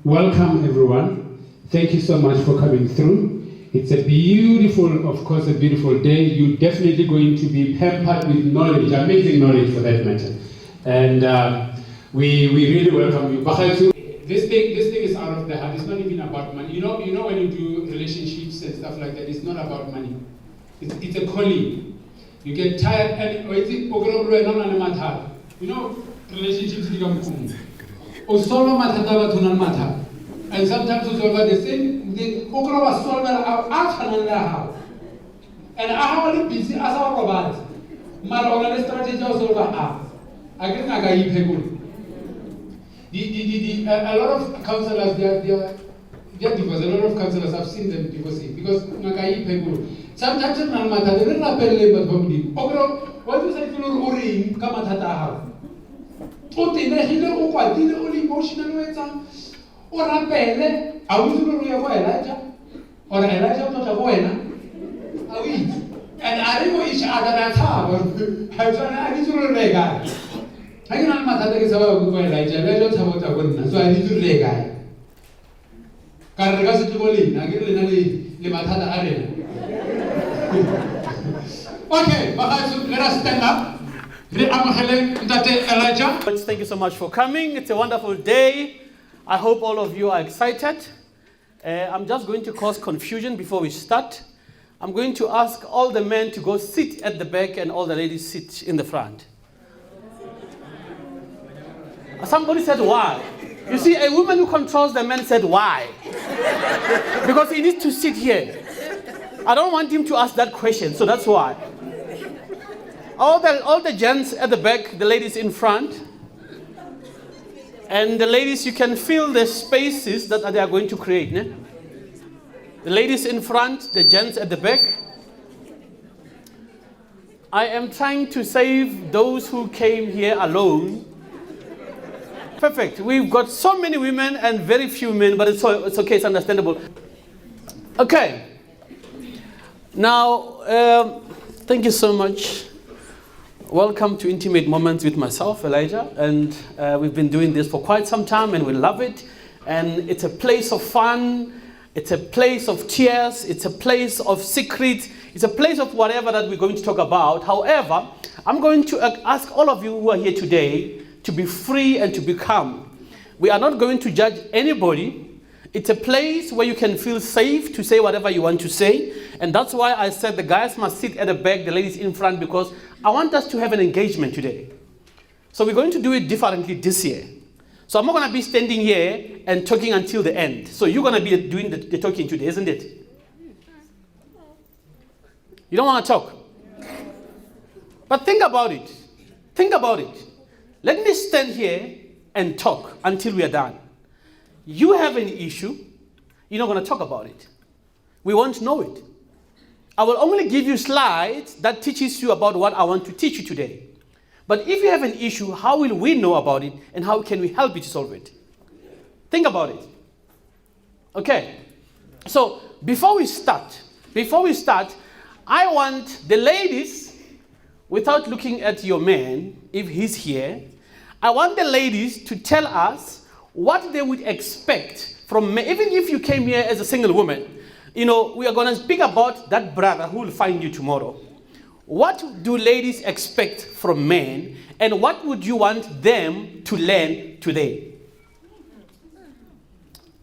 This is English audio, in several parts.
Welcome everyone. Thank you so much for coming through. It's a beautiful, of course, a beautiful day. You're definitely going to be pampered with knowledge, amazing knowledge for that matter. And we really welcome you. This thing is out of the heart. It's not even about money. You know when you do relationships and stuff like that, it's not about money. It's a calling. You get tired and relationships become cool. And sometimes you solve the same. The Oklahoma solver are and I have busy as our robots. My strategy also I can a lot of counselors, they are divorced. A lot of counselors, I've seen them divorcing because sometimes they don't have what you say to come at her. Emotional or Elijah or Elijah not a buena. And I know each other at harbor. I need to regard. I cannot matter the Elijah, Elijah about a woman, so I need to regard. Carregas to Bolin, I get the Matada Arena. Okay, but let us stand up. Elijah. Thank you so much for coming. It's a wonderful day. I hope all of you are excited. I'm just going to cause confusion before we start. I'm going to ask all the men to go sit at the back and all the ladies sit in the front. Somebody said why? You see, a woman who controls the men said why? Because he needs to sit here. I don't want him to ask that question, so that's why. All the gents at the back, the ladies in front. And the ladies, you can feel the spaces that they are going to create. Ne? The ladies in front, the gents at the back. I am trying to save those who came here alone. Perfect. We've got so many women and very few men, but it's okay, it's understandable. Okay. Now, thank you so much. Welcome to Intimate Moments with myself, Elijah, and we've been doing this for quite some time and we love it. And it's a place of fun, it's a place of tears, it's a place of secrets, it's a place of whatever that we're going to talk about. However, I'm going to ask all of you who are here today to be free and to be calm. We are not going to judge anybody. It's a place where you can feel safe to say whatever you want to say. And that's why I said the guys must sit at the back, the ladies in front, because I want us to have an engagement today. So we're going to do it differently this year. So I'm not going to be standing here and talking until the end. So you're going to be doing the talking today, isn't it? You don't want to talk. But think about it. Think about it. Let me stand here and talk until we are done. You have an issue, you're not going to talk about it. We won't know it. I will only give you slides that teaches you about what I want to teach you today. But if you have an issue, how will we know about it and how can we help you to solve it? Think about it. Okay. So before we start, I want the ladies, without looking at your man, if he's here, I want the ladies to tell us what they would expect from men. Even if you came here as a single woman, we are going to speak about that brother who will find you tomorrow. What do ladies expect from men, and what would you want them to learn today?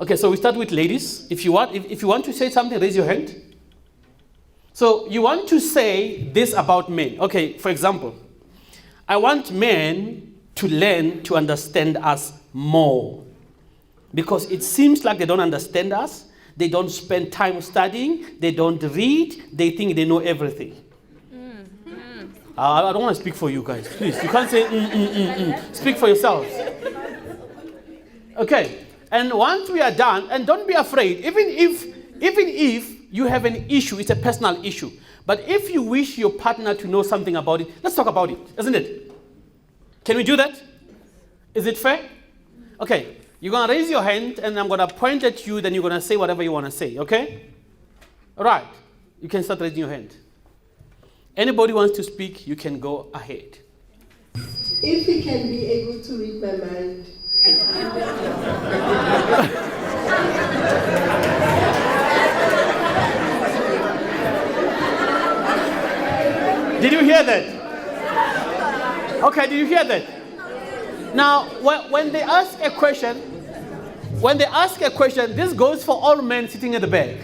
Okay, so we start with ladies. If you want to say something, raise your hand. So you want to say this about men. Okay, for example, I want men to learn to understand us more. Because it seems like they don't understand us. They don't spend time studying. They don't read. They think they know everything. I don't want to speak for you guys. Please, you can't say Speak for yourselves. Okay. And once we are done, and don't be afraid, even if you have an issue, it's a personal issue. But if you wish your partner to know something about it, let's talk about it, isn't it? Can we do that? Is it fair? Okay. You're going to raise your hand, and I'm going to point at you, then you're going to say whatever you want to say, okay? All right. You can start raising your hand. Anybody wants to speak, you can go ahead. If he can be able to read my mind, Did you hear that? Okay, did you hear that? Now, when they ask a question, this goes for all men sitting at the back.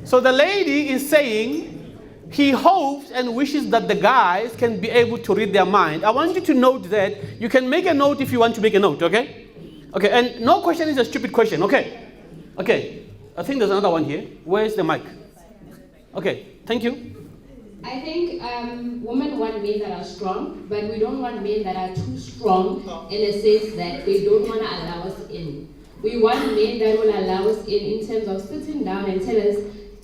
So the lady is saying, he hopes and wishes that the guys can be able to read their mind. I want you to note that. You can make a note if you want to make a note, okay? Okay, and no question is a stupid question, okay? Okay, I think there's another one here. Where's the mic? Okay, thank you. I think women want men that are strong, but we don't want men that are too strong in a sense that they don't want to allow us in. We want men that will allow us in terms of sitting down and tell us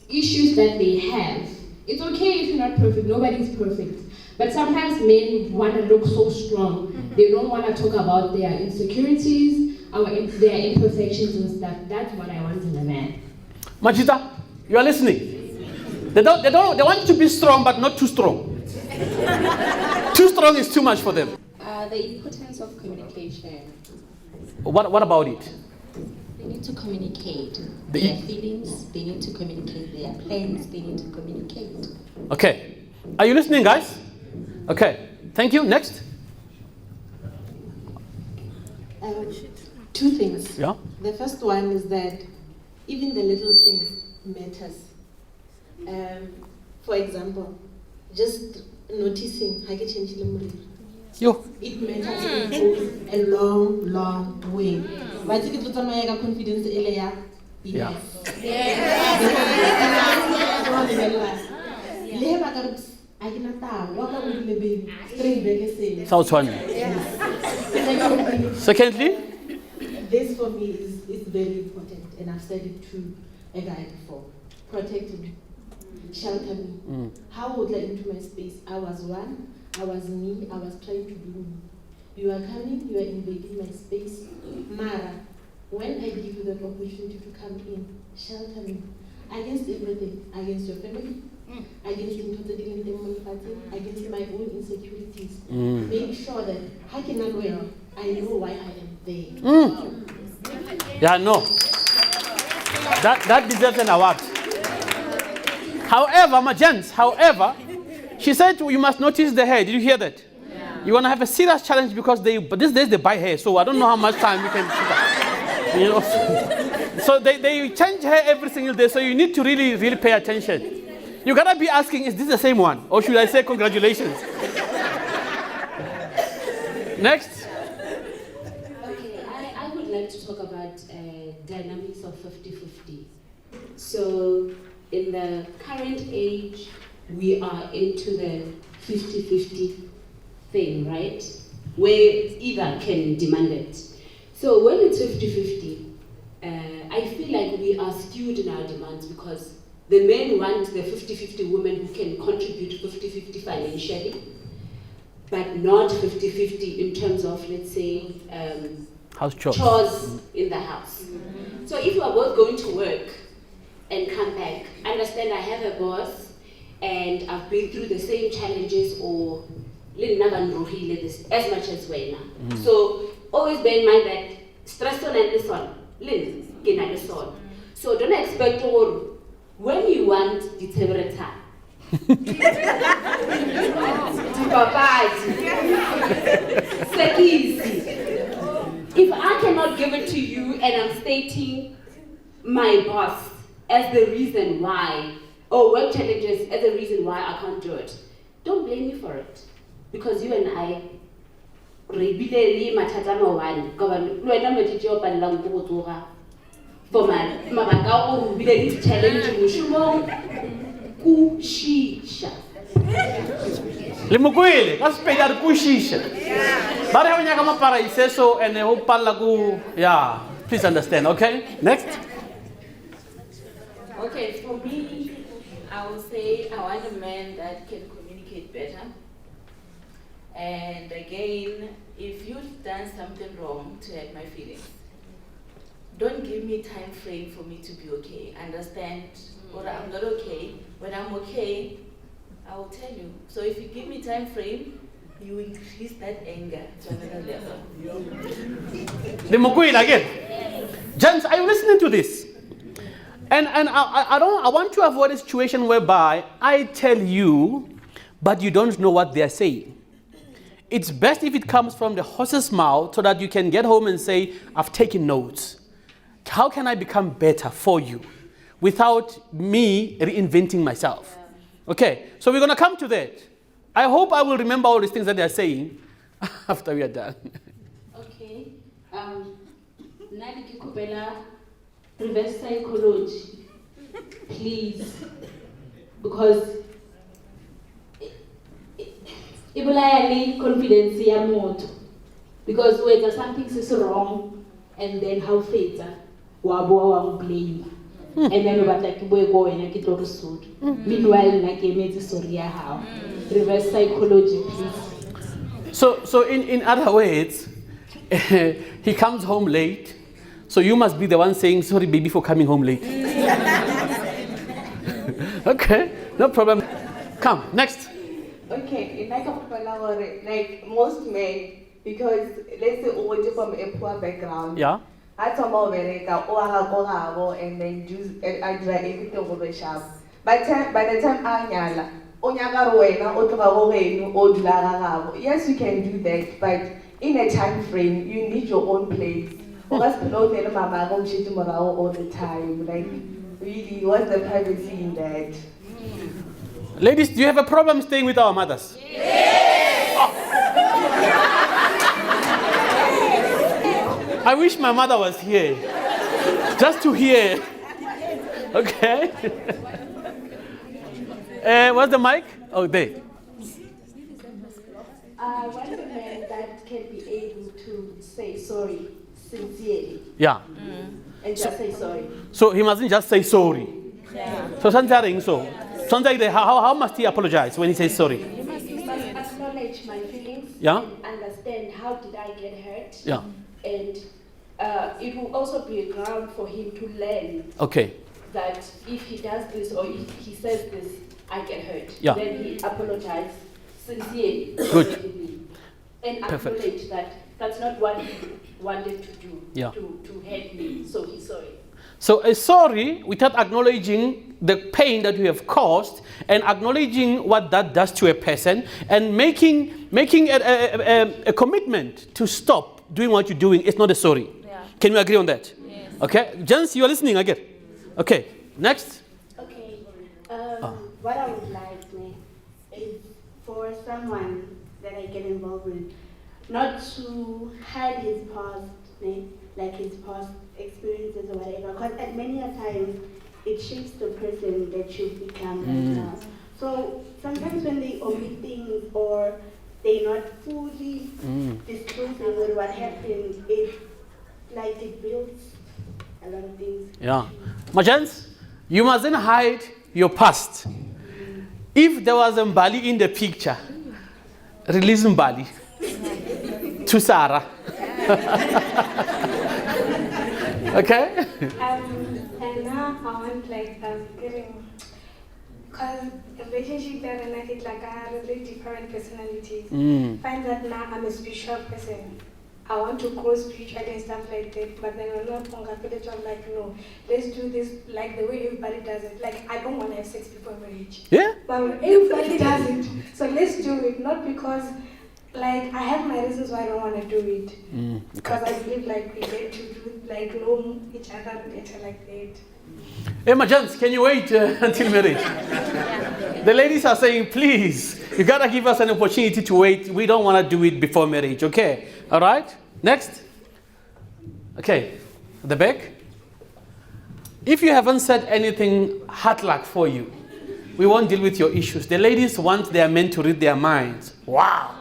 issues that they have. It's okay if you're not perfect, nobody's perfect. But sometimes men want to look so strong. They don't want to talk about their insecurities, their imperfections and stuff. That's what I want in a man. Majita, you are listening? They want you to be strong, but not too strong. Too strong is too much for them. The importance of communication. What about it? They need to communicate their feelings, they need to communicate their plans, they need to communicate. Okay. Are you listening, guys? Okay. Thank you. Next. Two things. Yeah. The first one is that even the little things matters. For example, just noticing You. it matters. It goes a long, long way. But if it's confidence, yes. Sounds funny. Secondly, this for me is very important, and I've said it to a guy before. Protect me, shelter me. How would I into my space? I was one, I was me, I was trying to do me. You are coming, you are invading my space. Mara, when I give you the opportunity to come in, shelter me against everything, against your family, against against my own insecurities. Make sure that I know why I am there. yeah, no. That deserves an award. However, my gents, she said you must notice the hair. Did you hear that? Yeah. You're going to have a serious challenge because but these days they buy hair, so I don't know how much time you can put up. You know? So they change hair every single day, so you need to really, really pay attention. You got to be asking, is this the same one? Or should I say congratulations? Next. Okay, I would like to talk about dynamics of 50-50. So in the current age, we are into the 50-50 thing, right? Where either can demand it. So when it's 50-50, I feel like we are skewed in our demands because the men want the 50-50 women who can contribute 50-50 financially, but not 50-50 in terms of, let's say, house chores in the house. So if you are both going to work and come back, understand I have a boss and I've been through the same challenges or as much as when. So always bear in mind that stress on and this one, so don't expect when you want the temperature. If I cannot give it to you and I'm stating my boss as the reason why, or work challenges as the reason why I can't do it, don't blame me for it. Because you and I, for my challenge kushisha. Limukwile, kaspeda kushisha. Bare honya kama para iseso and hopala ku yeah. Please understand, okay? Next. Okay, for me, I would say I want a man that can communicate better. And again, if you've done something wrong to hurt my feelings, don't give me time frame for me to be okay. Understand, or I'm not okay. When I'm okay, I will tell you. So if you give me time frame, you increase that anger to another level. The Mokwila again. Gents, are you listening to this? And I want to avoid a situation whereby I tell you, but you don't know what they are saying. It's best if it comes from the horse's mouth so that you can get home and say, I've taken notes. How can I become better for you without me reinventing myself? Okay, so we're going to come to that. I hope I will remember all these things that they are saying after we are done. Okay. Nadi Kikubela, reverse psychology, please, because ibulaya confidence ya moto, because when something is wrong and then how feta wabo blame and then about like boy go and get to suit. Meanwhile like a sorry how reverse psychology, please. So in other words, he comes home late, so you must be the one saying sorry baby for coming home late. Okay, no problem. Come next. Okay, like most men, because let's say over from a poor background. Yeah. I told my and then I do everything over the shop. By the time I yes, you can do that, but in a time frame, you need your own place. All the time. Like, really, what's the privacy in that? Ladies, do you have a problem staying with our mothers? Yes! Oh. I wish my mother was here, just to hear. Okay. What's the mic? Oh, there. I want a man that can be able to say sorry sincerely. Yeah. And just say sorry. So he mustn't just say sorry. Yeah. So something so. Sometimes how must he apologize when he says sorry? You must acknowledge my feelings. Yeah. And understand how did I get hurt. Yeah. And it will also be a ground for him to learn. Okay. That if he does this or if he says this, I get hurt. Yeah. Then he apologizes sincerely. Good. And Perfect. acknowledge that that's not what he wanted to do. Yeah. To hurt me. So he's sorry. So a sorry without acknowledging the pain that you have caused and acknowledging what that does to a person and making a commitment to stop doing what you're doing is not a sorry. Yeah. Can we agree on that? Yes. Okay. Jens, you are listening again. Okay. Next. Okay. What I would like is for someone that I get involved with not to hide his past, like his past experiences or whatever, because at many a times it shapes the person that you've become right now. So sometimes when they omit things or they're not fully disclosing what happened, it builds a lot of things. Yeah. Majans, you mustn't hide your past. If there was a Mbali in the picture, release Mbali to Sarah. Okay? And now I want getting, because a relationship that I like it like I have really different personalities. Find that now I'm a spiritual person. I want to grow spiritually and stuff like that, but then I'm not on I'm like, no, let's do this like the way everybody does it. Like, I don't want to have sex before marriage. Yeah? But everybody does it. So let's do it, not because, like, I have my reasons why I don't want to do it. Because I believe, like, we get to do, like, know each other better like that. Hey, Majans, can you wait until marriage? The ladies are saying, please, you got to give us an opportunity to wait. We don't want to do it before marriage, okay? All right? Next. Okay, at the back. If you haven't said anything, hard luck for you. We won't deal with your issues. The ladies want their men to read their minds. Wow.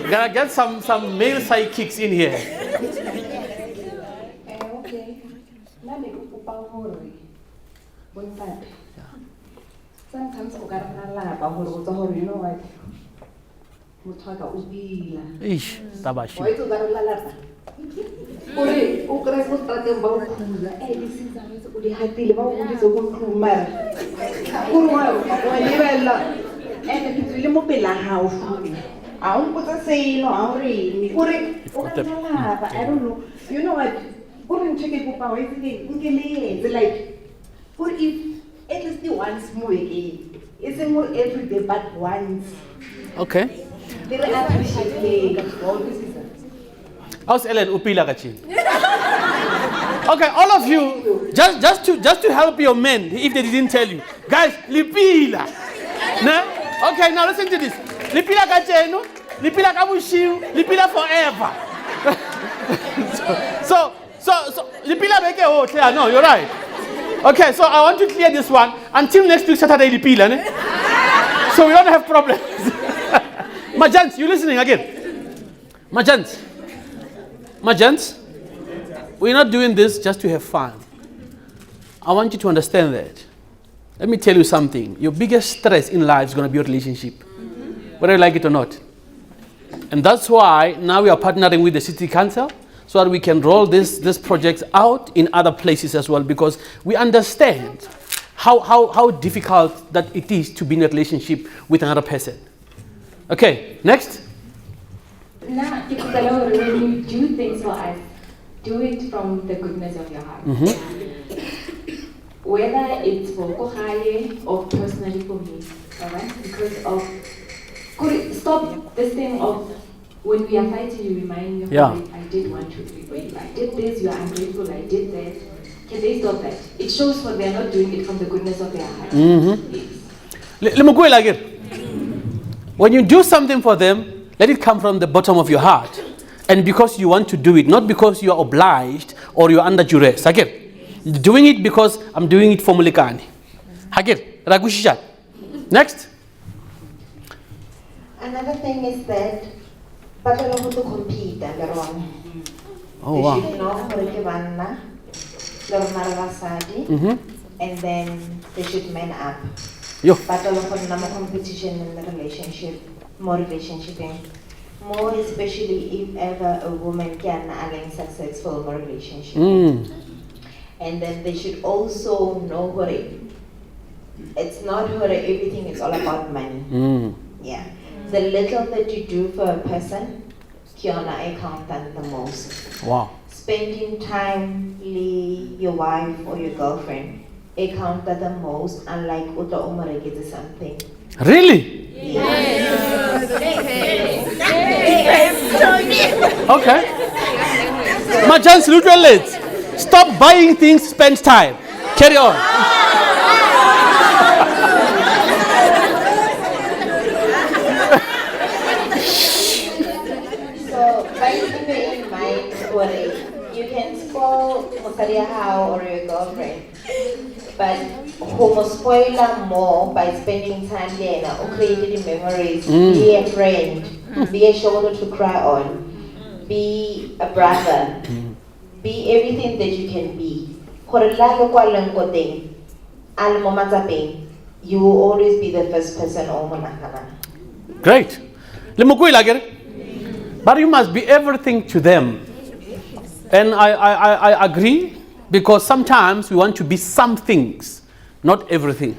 Gotta get some male sidekicks in here. Okay. Sometimes you know what? Ish, tabashi. I don't put a say, no, I don't know. You know what? Like, what if at least once more again? It's more every day, but once. Okay. They appreciate How's Ellen Upila Kachin? Okay, all of you, just to help your men, if they didn't tell you, guys, lipila. No? Okay, now listen to this. Lipila Kacheno, lipila Kabushiu, lipila forever. so lipila make a clear. No, you're right. Okay, so I want to clear this one until next week Saturday lipila, ne? So we don't have problems. Majans, you listening again? Majans, we're not doing this just to have fun. I want you to understand that. Let me tell you something. Your biggest stress in life is going to be your relationship, whether you like it or not. And that's why now we are partnering with the city council so that we can roll this project out in other places as well, because we understand how difficult that it is to be in a relationship with another person. Okay, next. Now, when you do things for us, do it from the goodness of your heart. Whether it's for Kohaye or personally for me, alright? Because of, stop this thing of when we are fighting, you remind me of I did 1, 2, 3 for you. I did this, you are ungrateful, I did that. Can they stop that? It shows what they are not doing it from the goodness of their heart. Let me go again. When you do something for them, let it come from the bottom of your heart. And because you want to do it, not because you are obliged or you are under duress. Again, doing it because I'm doing it for Mulikani. Again, Ragushishat. Next. Another thing is that but I want to compete later on. Oh, wow. They should know and then they should man up. But a lot of number competition in the relationship, more especially if ever a woman can allow successful relationship. And then they should also know what it's not what everything is all about money. Yeah. The little that you do for a person, I count that the most. Wow. Spending time with your wife or your girlfriend, I count that the most, unlike Uta Umare gets something. Really? Yes. Okay. Majans, literally, stop buying things, spend time. Carry on. So, by keeping in mind what you can spoil Mosariahao or your girlfriend, but homo spoiler more by spending time there or creating memories. Be a friend, be a shoulder to cry on, be a brother, be everything that you can be. You will always be the first person. Great. But you must be everything to them. And I agree, because sometimes we want to be some things, not everything.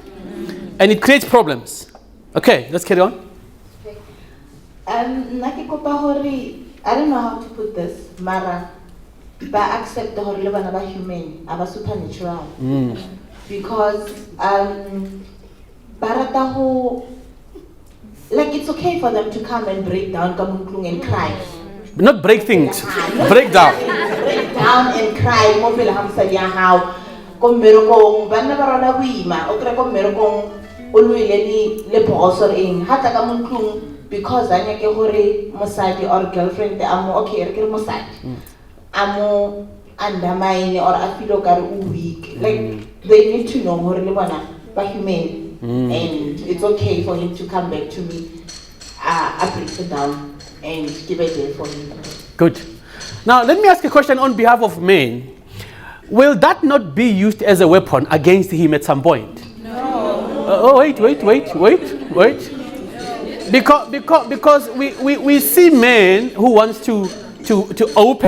And it creates problems. Okay, let's carry on. I don't know how to put this, Mara, but accept the whole about human, about supernatural. Because Barataho, like it's okay for them to come and break down, come and cry. Not break things, break down. Break down and cry. Mo feel hamsa ya how. Kung meron kong banda barona wima, okra kung meron kong ulwile ni le bossor in. Hata ka munklung because anya ke hore mosadi or girlfriend te amo okay re ke mosadi. Amo andamine or afilo kare weak. Like they need to know hore le bona ba human. And it's okay for him to come back to me. I break it down and give it there for him. Good. Now, let me ask a question on behalf of men. Will that not be used as a weapon against him at some point? No. Wait. Because we see men who wants to open